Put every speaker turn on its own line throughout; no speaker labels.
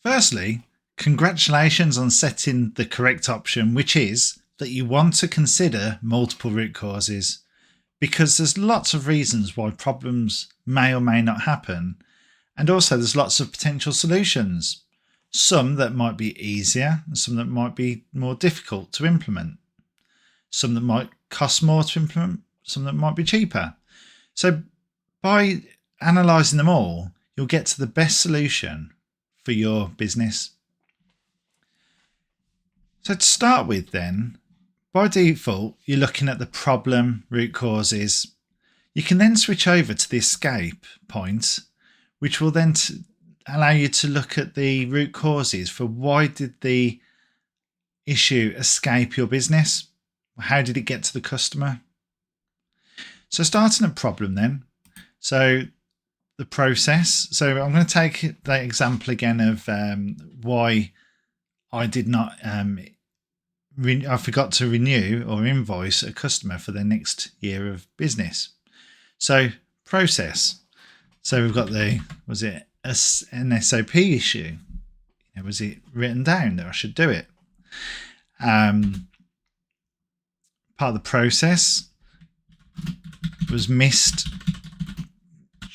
Firstly, congratulations on setting the correct option, which is that you want to consider multiple root causes, because there's lots of reasons why problems may or may not happen, and also there's lots of potential solutions, some that might be easier and some that might be more difficult to implement, some that might cost more to implement, some that might be cheaper. So by analysing them all, you'll get to the best solution for your business. So to start with then, by default, you're looking at the problem root causes. You can then switch over to the escape point, which will then allow you to look at the root causes for why did the issue escape your business? How did it get to the customer? So starting at problem then. So the process. So I'm going to take that example again of why I did not, I forgot to renew or invoice a customer for their next year of business. So process. So we've got was it an SOP issue? Was it written down that I should do it? Part of the process was missed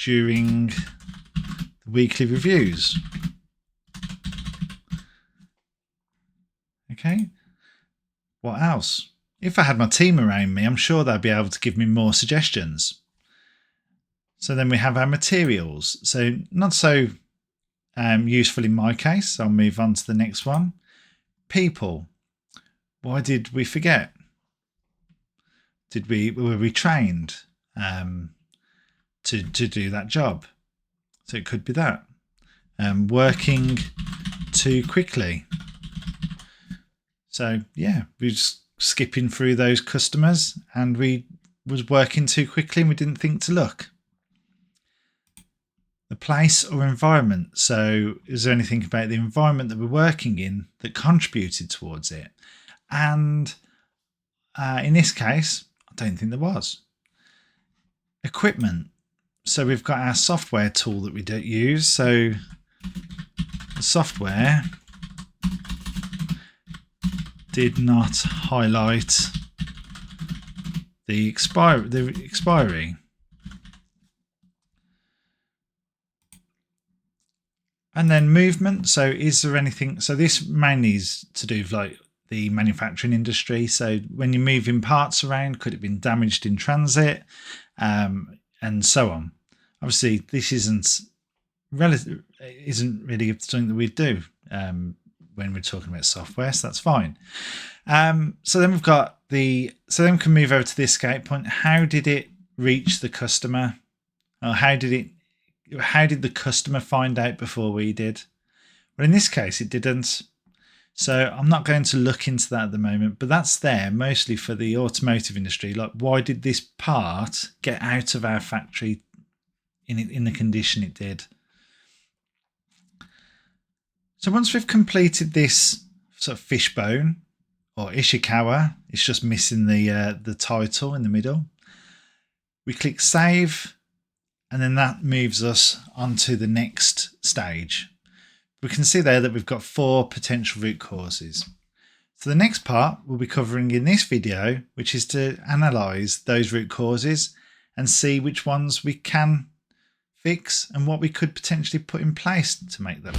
during the weekly reviews. Okay. What else? If I had my team around me, I'm sure they'd be able to give me more suggestions. So then we have our materials. So not so useful in my case. I'll move on to the next one. People. Why did we forget? Were we trained to do that job? So it could be that. Working too quickly. So yeah, we just skipping through those customers and we was working too quickly and we didn't think to look. The place or environment. So is there anything about the environment that we're working in that contributed towards it? And in this case, I don't think there was. Equipment. So we've got our software tool that we don't use. So the software did not highlight the expiry. And then movement. So is there anything? So this mainly is to do with like the manufacturing industry. So when you're moving parts around, could it have been damaged in transit, and so on. Obviously, this isn't really something that we do when we're talking about software, so that's fine. So then we've got so then we can move over to the escape point. How did it reach the customer? Or how did the customer find out before we did? Well, in this case, it didn't. So I'm not going to look into that at the moment, but that's there mostly for the automotive industry. Like, why did this part get out of our factory in the condition it did? So once we've completed this sort of fishbone or Ishikawa, it's just missing the title in the middle. We click save, and then that moves us onto the next stage. We can see there that we've got 4 potential root causes. So the next part we'll be covering in this video, which is to analyse those root causes and see which ones we can fix and what we could potentially put in place to make them.